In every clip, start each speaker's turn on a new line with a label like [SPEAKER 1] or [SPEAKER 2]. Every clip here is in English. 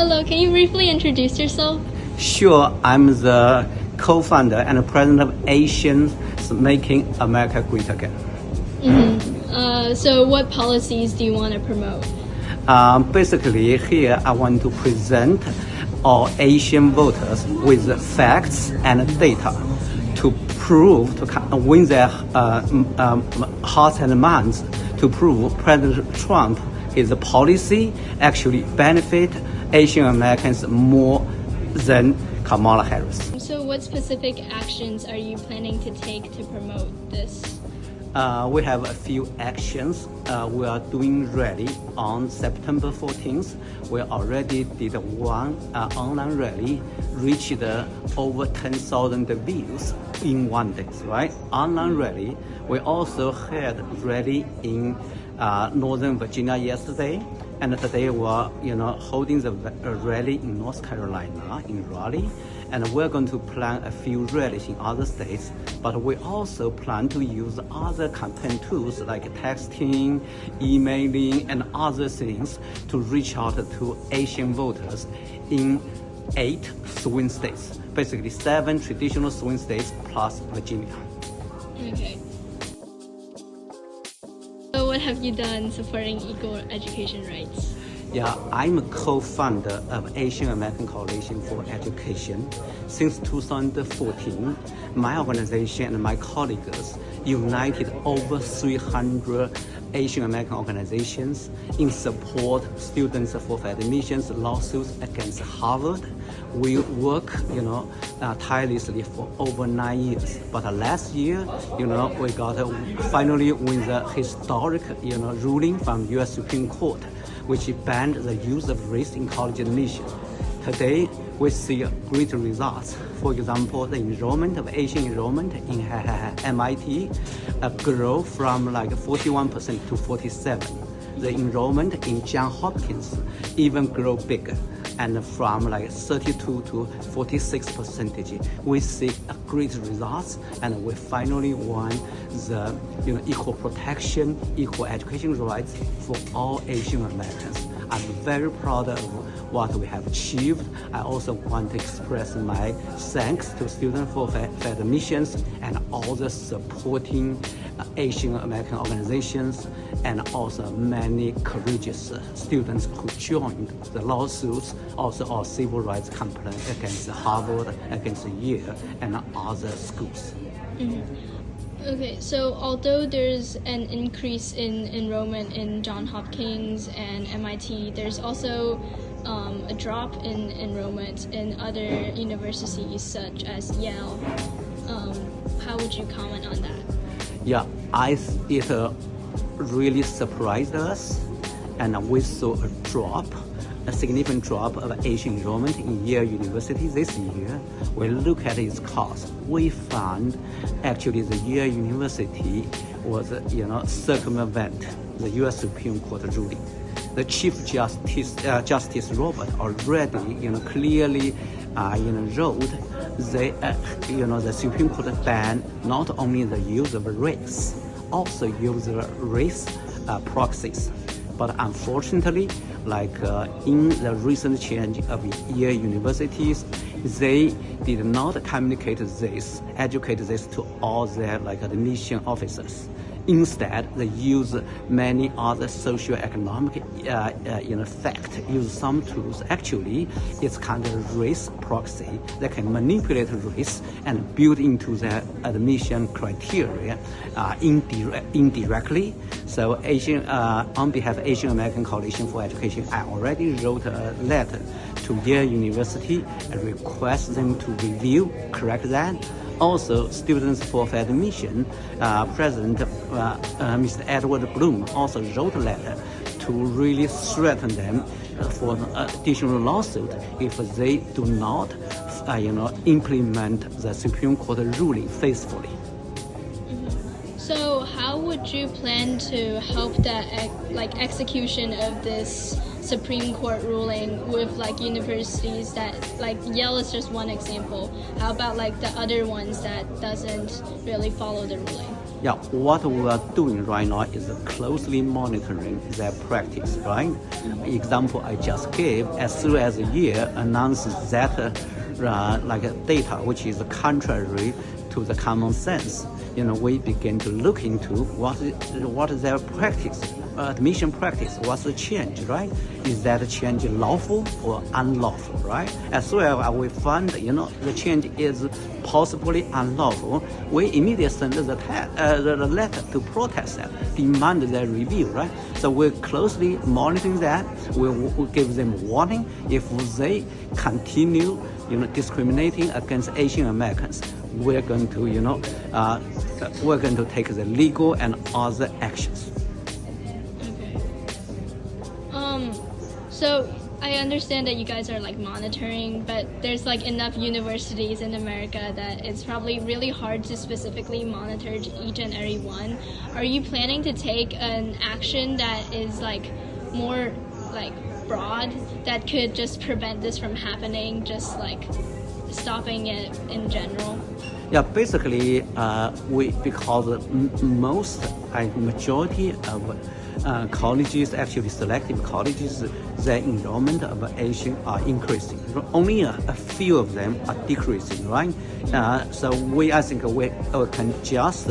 [SPEAKER 1] Hello, can you briefly introduce yourself?
[SPEAKER 2] Sure, I'm the co-founder and president of AANN, Making America Great Again.
[SPEAKER 1] So what policies do you want to promote?
[SPEAKER 2] Basically, here I want to present all Asian voters with facts and data to prove, to win their hearts and minds, to prove President Trump, his policy actually benefit Asian Americans more than Kamala Harris.
[SPEAKER 1] So what specific actions are you planning to take to promote this?
[SPEAKER 2] We have a few actions. We are doing rally on September 14th. We already did one online rally, reached over 10,000 views in 1 day, right? Online rally. We also had rally in Northern Virginia yesterday, and today we're holding the rally in North Carolina in Raleigh, and we're going to plan a few rallies in other states. But we also plan to use other campaign tools like texting, emailing, and other things to reach out to Asian voters in 8 swing states, basically 7 traditional swing states plus Virginia.
[SPEAKER 1] Okay. So what have you done supporting equal education rights?
[SPEAKER 2] Yeah, I'm a co-founder of Asian American Coalition for Education. Since 2014, my organization and my colleagues united over 300 Asian American organizations in support students for admissions lawsuits against Harvard. We work, tirelessly for over 9 years. But last year, we got finally with a historic, ruling from U.S. Supreme Court, which banned the use of race in college admission. Today, we see great results. For example, the enrollment of Asian enrollment in MIT grew from like 41% to 47%. The enrollment in Johns Hopkins even grew bigger, and from like 32 to 46%. We see great results, and we finally won the equal protection, equal education rights for all Asian Americans. I'm very proud of what we have achieved. I also want to express my thanks to Students for Admissions and all the supporting Asian American organizations, and also many courageous students who joined the lawsuits, also our civil rights complaint against Harvard, against Yale, and other schools.
[SPEAKER 1] Okay, so although there's an increase in enrollment in Johns Hopkins and MIT, there's also a drop in enrollment in other universities such as Yale. How would you comment on that?
[SPEAKER 2] Yeah, it really surprised us, and we saw a significant drop of Asian enrollment in Yale University this year. We look at its cost. We found actually the Yale University was, circumvent the U.S. Supreme Court ruling. The Chief Justice Robert already, clearly, wrote the Supreme Court banned not only the use of race, also use race proxies. But unfortunately, in the recent change of Yale universities, they did not communicate this, educate this to all their admission officers. Instead, they use many other socio-economic fact, use some tools. Actually, it's kind of race proxy. They can manipulate race and build into their admission criteria indirectly. So on behalf of Asian American Coalition for Education, I already wrote a letter to Yale University and request them to review, correct that. Also, Students for Admission, President Mr. Edward Bloom also wrote a letter to really threaten them for additional lawsuit if they do not, implement the Supreme Court ruling faithfully.
[SPEAKER 1] So, how would you plan to help that execution of this Supreme Court ruling with like universities that, like Yale is just one example. How about like the other ones that doesn't really follow the ruling?
[SPEAKER 2] Yeah, what we are doing right now is closely monitoring their practice, right? Example I just gave, as soon as Yale announces that like data which is contrary to the common sense, we begin to look into what is their practice, admission practice, what's the change, right? Is that change lawful or unlawful, right? As well as we find, the change is possibly unlawful, we immediately send the letter to protest that, demand their review, right? So we're closely monitoring that. We'll give them warning if they continue, discriminating against Asian Americans. We're going to take the legal and other actions.
[SPEAKER 1] Okay. So I understand that you guys are like monitoring, but there's like enough universities in America that it's probably really hard to specifically monitor each and every one. Are you planning to take an action that is like more like broad that could just prevent this from happening, just like stopping it in general?
[SPEAKER 2] Yeah, basically, because majority of colleges, actually selective colleges, their enrollment of Asian are increasing. Only a few of them are decreasing, right? So I think we can just,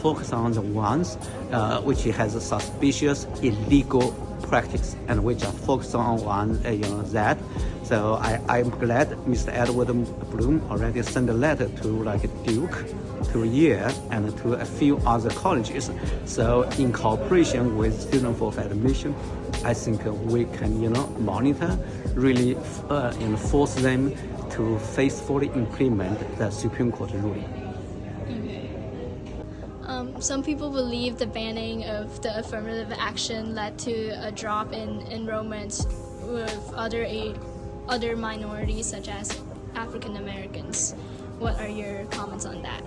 [SPEAKER 2] focus on the ones which has a suspicious illegal practice, and which are focused on that. So I'm glad Mr. Edward Bloom already sent a letter to Duke, to Yale, and to a few other colleges. So in cooperation with Student for Admission, I think we can monitor, really force them to faithfully implement the Supreme Court ruling.
[SPEAKER 1] Some people believe the banning of the affirmative action led to a drop in enrollment with other minorities such as African Americans. What are your comments on that?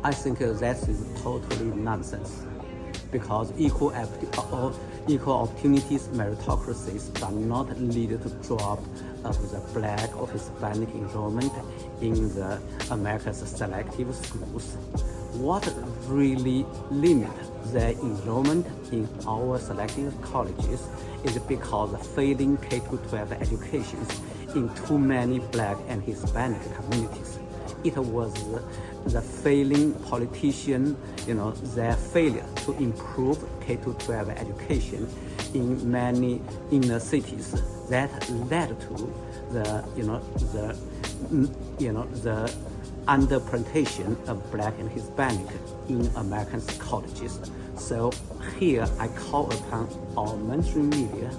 [SPEAKER 2] I think that is totally nonsense, because equal opportunities meritocracies do not lead to drop of the Black or Hispanic enrollment in the America's selective schools. What really limits the enrollment in our selective colleges is because of failing K-12 educations in too many Black and Hispanic communities. It was the failing politician, their failure to improve K-12 education in many inner cities that led to the underrepresentation of Black and Hispanic in American colleges. So here I call upon our mainstream media,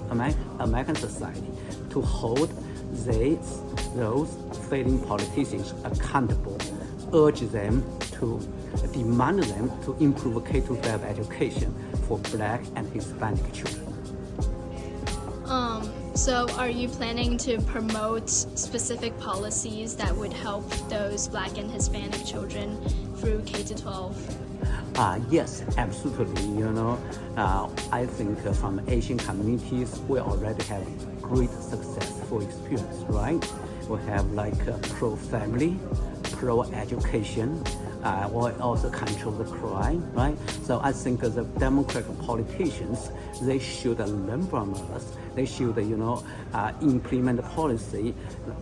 [SPEAKER 2] American society, to hold those failing politicians accountable, urge them to demand them to improve K-12 education for Black and Hispanic children.
[SPEAKER 1] So are you planning to promote specific policies that would help those Black and Hispanic children through K-12?
[SPEAKER 2] Yes, absolutely. I think from Asian communities, we already have great successful experience, right? We have pro-family, pro-education, we also control the crime, right? So I think the Democratic politicians, they should learn from us. They should, implement policy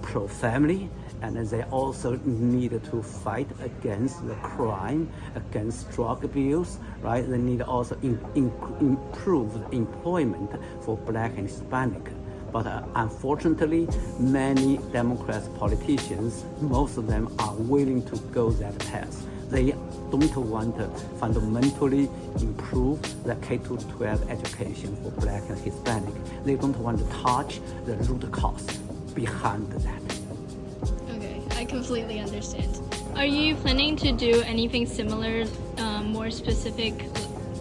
[SPEAKER 2] pro-family, and they also need to fight against the crime, against drug abuse, right? They need also improve the employment for Black and Hispanic. But unfortunately, many Democrat politicians, most of them are willing to go that path. They don't want to fundamentally improve the K-12 education for Black and Hispanic. They don't want to touch the root cause behind that.
[SPEAKER 1] Okay, I completely understand. Are you planning to do anything similar, more specific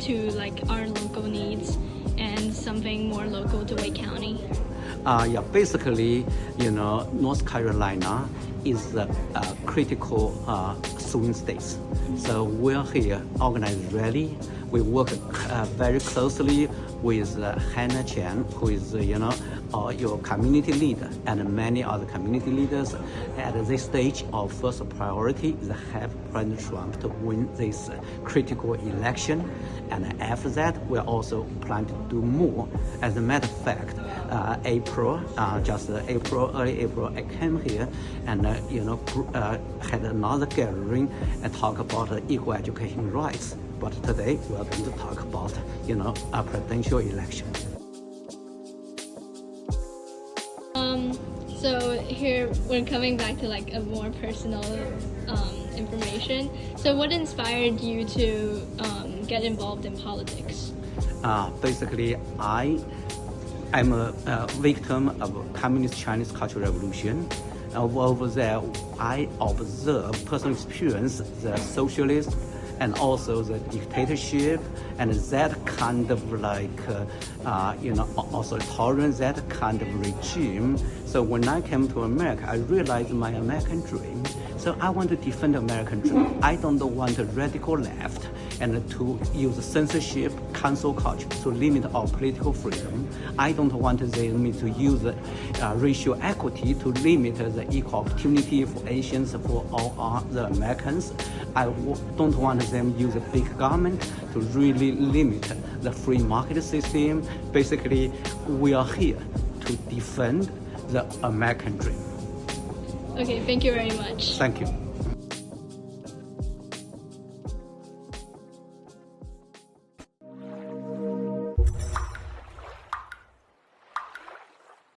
[SPEAKER 1] to our local needs and something more local to Wake County?
[SPEAKER 2] Basically, North Carolina is a critical swing state. So we're here organize rally, We work very closely with Hannah Chen, who is, your community leader, and many other community leaders. At this stage, our first priority is to help President Trump to win this critical election. And after that, we're also planning to do more. As a matter of fact, early April, I came here and had another gathering and talk about equal education rights. But today we are going to talk about a presidential election.
[SPEAKER 1] So here we're coming back to like a more personal information. So what inspired you to get involved in politics?
[SPEAKER 2] Basically, I'm a victim of Communist Chinese Cultural Revolution. Over there, I observed, personal experience, the socialist and also the dictatorship and that kind of authoritarian, that kind of regime. So when I came to America, I realized my American dream. So I want to defend the American dream. I don't want a radical left and to use censorship, cancel culture to limit our political freedom. I don't want them to use racial equity to limit the equal opportunity for Asians, for all other Americans. I don't want them use a big government to really limit the free market system. Basically, we are here to defend the American dream.
[SPEAKER 1] Okay, thank you very much.
[SPEAKER 2] Thank you.